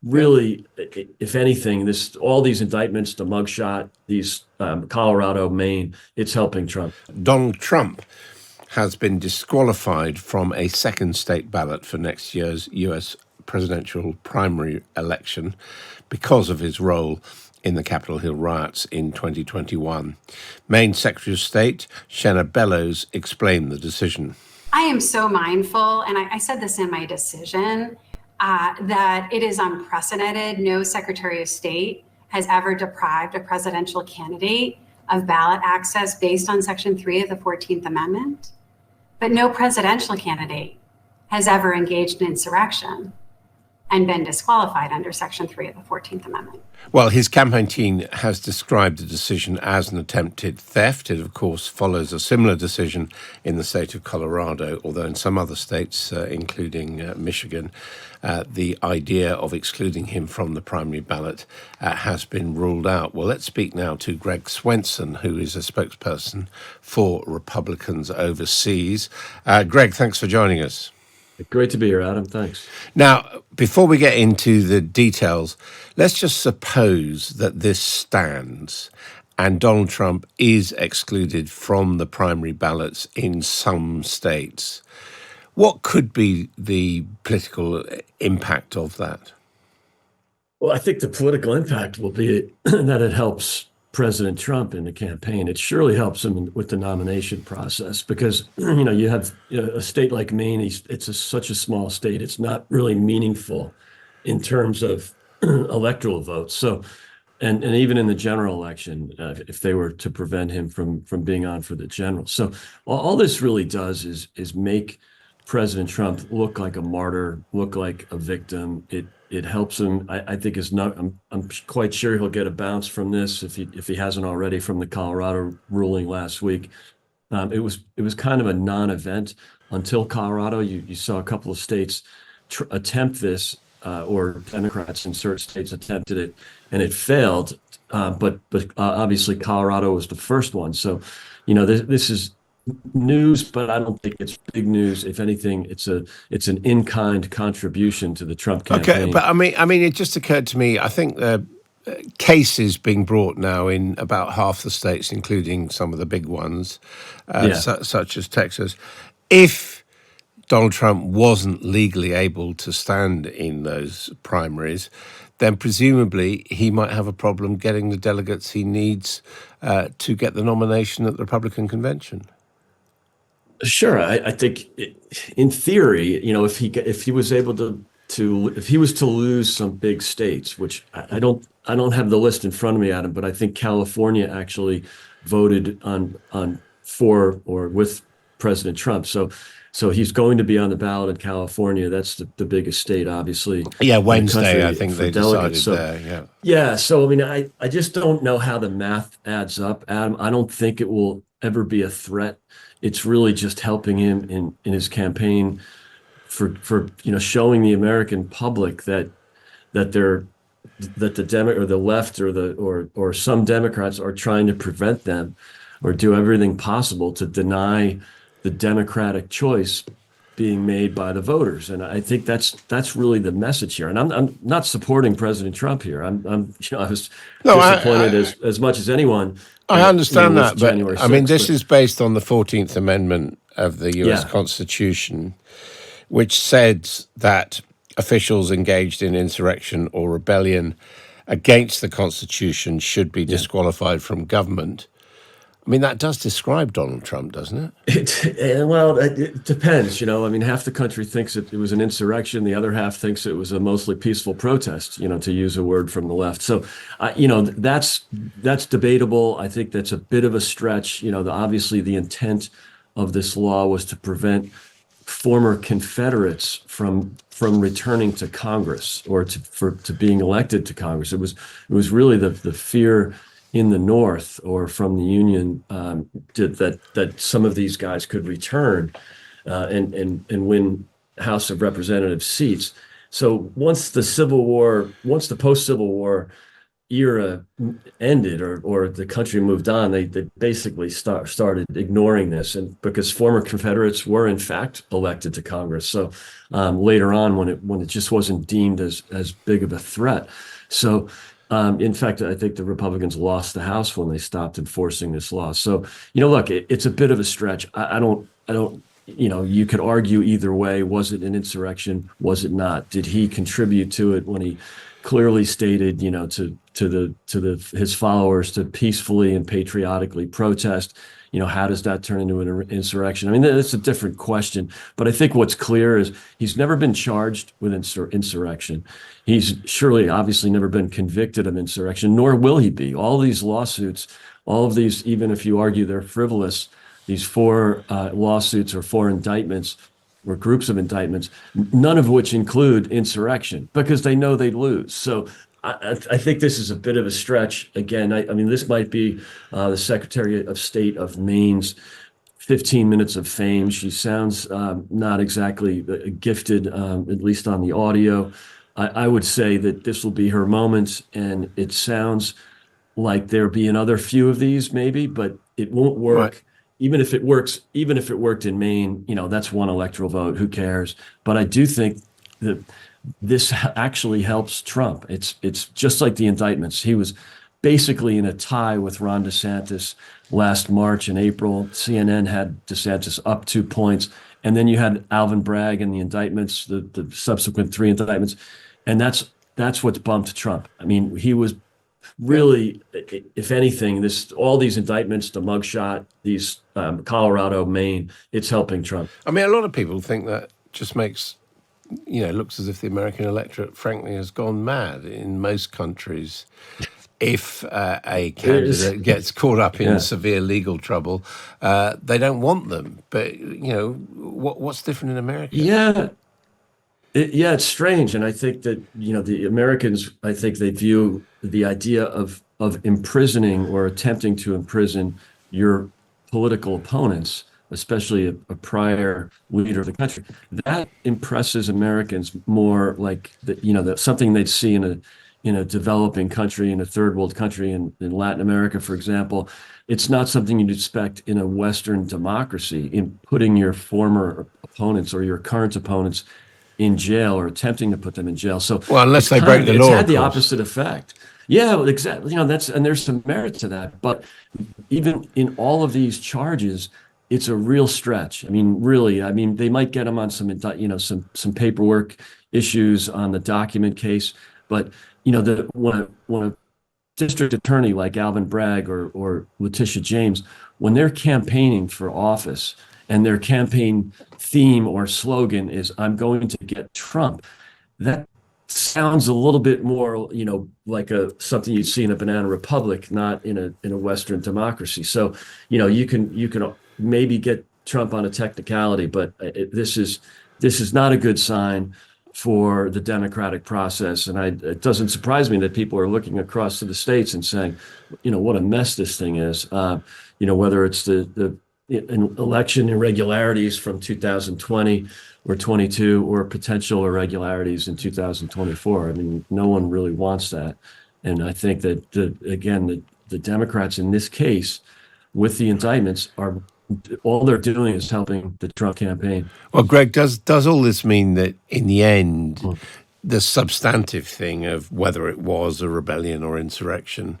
really, if anything, all these indictments, the mugshot, these Colorado, Maine, it's helping Trump. Donald Trump has been disqualified from a second state ballot for next year's U.S. presidential primary election because of his role in the Capitol Hill riots in 2021. Maine Secretary of State Shanna Bellows explained the decision. I am so mindful, and I said this in my decision, that it is unprecedented. No Secretary of State has ever deprived a presidential candidate of ballot access based on Section 3 of the 14th Amendment. But no presidential candidate has ever engaged in insurrection and been disqualified under Section 3 of the 14th Amendment. Well, his campaign team has described the decision as an attempted theft. It, of course, follows a similar decision in the state of Colorado, although in some other states, including Michigan, the idea of excluding him from the primary ballot has been ruled out. Well, let's speak now to Greg Swenson, who is a spokesperson for Republicans overseas. Greg, thanks for joining us. Great to be here, Adam. Thanks. Now, before we get into the details, let's just suppose that this stands and Donald Trump is excluded from the primary ballots in some states. What could be the political impact of that? Well, I think the political impact will be that it helps President Trump in the campaign. It surely helps him with the nomination process because, you have a state like Maine, it's such a small state. It's not really meaningful in terms of electoral votes. So, and even in the general election, if they were to prevent him from being on for the general. So all this really does is make President Trump look like a martyr, look like a victim. It helps him. I think I'm quite sure he'll get a bounce from this if he hasn't already from the Colorado ruling last week. It was kind of a non-event until Colorado. You saw a couple of states attempt this, or Democrats in certain states attempted it, and it failed. But obviously Colorado was the first one. So, this is news, but I don't think it's big news. If anything, it's an in-kind contribution to the Trump campaign. Okay, but I mean, it just occurred to me. I think the cases being brought now in about half the states, including some of the big ones, such as Texas. If Donald Trump wasn't legally able to stand in those primaries, then presumably he might have a problem getting the delegates he needs to get the nomination at the Republican convention. Sure, I think in theory, if he was able if he was to lose some big states, which I don't have the list in front of me, Adam, but I think California actually voted for or with President Trump. So he's going to be on the ballot in California. That's the biggest state, obviously. Yeah, Wednesday, I think they decided there. Yeah. Yeah. So, I just don't know how the math adds up, Adam. I don't think it will ever be a threat. It's really just helping him in his campaign for showing the American public that the the left or some Democrats are trying to prevent them or do everything possible to deny the democratic choice being made by the voters. And I think that's really the message here. And I'm not supporting President Trump here. I was disappointed as much as anyone. I understand that, but January 6th, I mean, this is based on the 14th Amendment of the U.S. Constitution, which said that officials engaged in insurrection or rebellion against the Constitution should be disqualified from government. I mean, that does describe Donald Trump, doesn't it? Well, it depends. Half the country thinks it was an insurrection. The other half thinks it was a mostly peaceful protest, to use a word from the left. So, that's debatable. I think that's a bit of a stretch. Obviously the intent of this law was to prevent former Confederates from returning to Congress or to being elected to Congress. It was really the fear in the North or from the Union that some of these guys could return and win House of Representatives seats. So once the post-Civil War era ended or the country moved on, they basically started ignoring this, and because former Confederates were in fact elected to Congress. So later on, when it just wasn't deemed as big of a threat. So in fact, I think the Republicans lost the House when they stopped enforcing this law. So, look, it's a bit of a stretch. I don't, you could argue either way. Was it an insurrection? Was it not? Did he contribute to it when he clearly stated, to his followers to peacefully and patriotically protest? How does that turn into an insurrection? I mean, that's a different question. But I think what's clear is he's never been charged with insurrection. He's surely, obviously, never been convicted of insurrection, nor will he be. All these lawsuits, all of these, even if you argue they're frivolous, these four lawsuits or four indictments or groups of indictments, none of which include insurrection, because they know they'd lose. So I think this is a bit of a stretch. Again, I mean, this might be the Secretary of State of Maine's 15 minutes of fame. She sounds not exactly gifted, at least on the audio. I would say that this will be her moment, and it sounds like there'll be another few of these maybe, but it won't work. Right. Even if it worked in Maine, that's one electoral vote. Who cares? But I do think that this actually helps Trump. It's just like the indictments. He was basically in a tie with Ron DeSantis last March and April. CNN had DeSantis up 2 points. And then you had Alvin Bragg and the indictments, the subsequent 3 indictments. And that's what's bumped Trump. I mean, he was really, if anything, all these indictments, the mugshot, these Colorado, Maine, it's helping Trump. I mean, a lot of people think that just makes, it looks as if the American electorate, frankly, has gone mad in most countries. If a candidate gets caught up in severe legal trouble, they don't want them. But, what's different in America? Yeah. It's strange. And I think that, the Americans, I think they view the idea of imprisoning or attempting to imprison your political opponents, especially a prior leader of the country, that impresses Americans more like that something they'd see in a developing country, in a third world country, in Latin America, for example. It's not something you'd expect in a Western democracy, in putting your former opponents or your current opponents in jail or attempting to put them in jail. So, well, unless they break the law, it's had the opposite effect. Yeah, well, exactly. And there's some merit to that. But even in all of these charges, it's a real stretch. I mean, really, they might get them on some paperwork issues on the document case, but when a district attorney like Alvin Bragg or Letitia James, when they're campaigning for office and their campaign theme or slogan is "I'm going to get Trump," that sounds a little bit more, like something you'd see in a banana republic, not in a Western democracy. So, you can maybe get Trump on a technicality, but this is not a good sign for the democratic process. And it doesn't surprise me that people are looking across to the states and saying, what a mess this thing is. Whether it's the election irregularities from 2020 or 22 or potential irregularities in 2024. I mean, no one really wants that. And I think that, the Democrats in this case with the indictments all they're doing is helping the Trump campaign. Well, Greg, does all this mean that in the end, the substantive thing of whether it was a rebellion or insurrection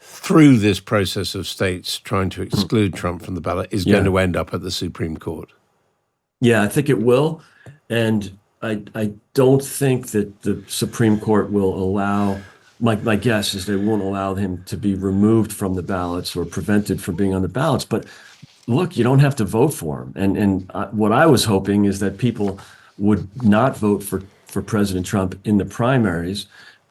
through this process of states trying to exclude Trump from the ballot is going to end up at the Supreme Court? Yeah, I think it will. And I don't think that the Supreme Court will allow, my guess is they won't allow him to be removed from the ballots or prevented from being on the ballots. But look, you don't have to vote for him. And what I was hoping is that people would not vote for President Trump in the primaries.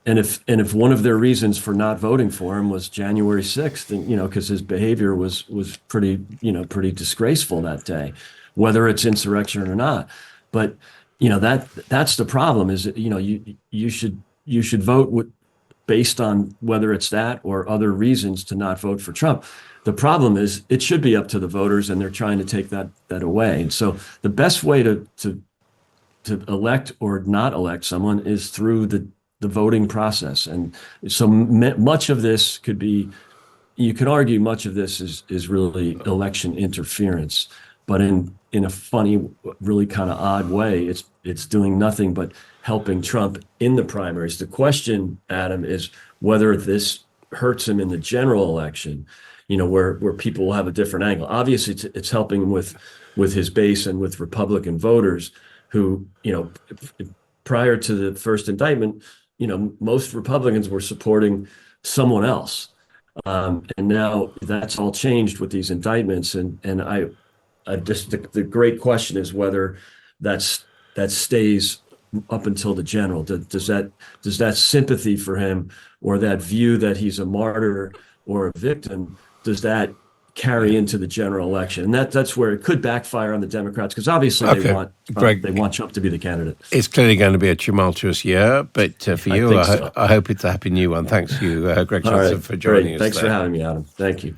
And if one of their reasons for not voting for him was January 6th, and, because his behavior was pretty disgraceful that day, whether it's insurrection or not. But, that's the problem is, you should vote based on whether it's that or other reasons to not vote for Trump. The problem is it should be up to the voters, and they're trying to take that away. And so the best way to elect or not elect someone is through the the voting process. And so much of this could be, you could argue much of this is really election interference, but in a funny, really kind of odd way, it's doing nothing but helping Trump in the primaries. The question, Adam, is whether this hurts him in the general election, where people will have a different angle. Obviously, it's helping him with his base and with Republican voters who, prior to the first indictment, most Republicans were supporting someone else. And now that's all changed with these indictments. And I just, the great question is whether that stays up until the general. Does that sympathy for him, or that view that he's a martyr or a victim, does that carry into the general election? And that's where it could backfire on the Democrats, because obviously they want Trump to be the candidate. It's clearly going to be a tumultuous year, but for you, I hope it's a happy new one. Thanks to you, Greg Swenson, for joining us. Thanks for having me, Adam. Thank you.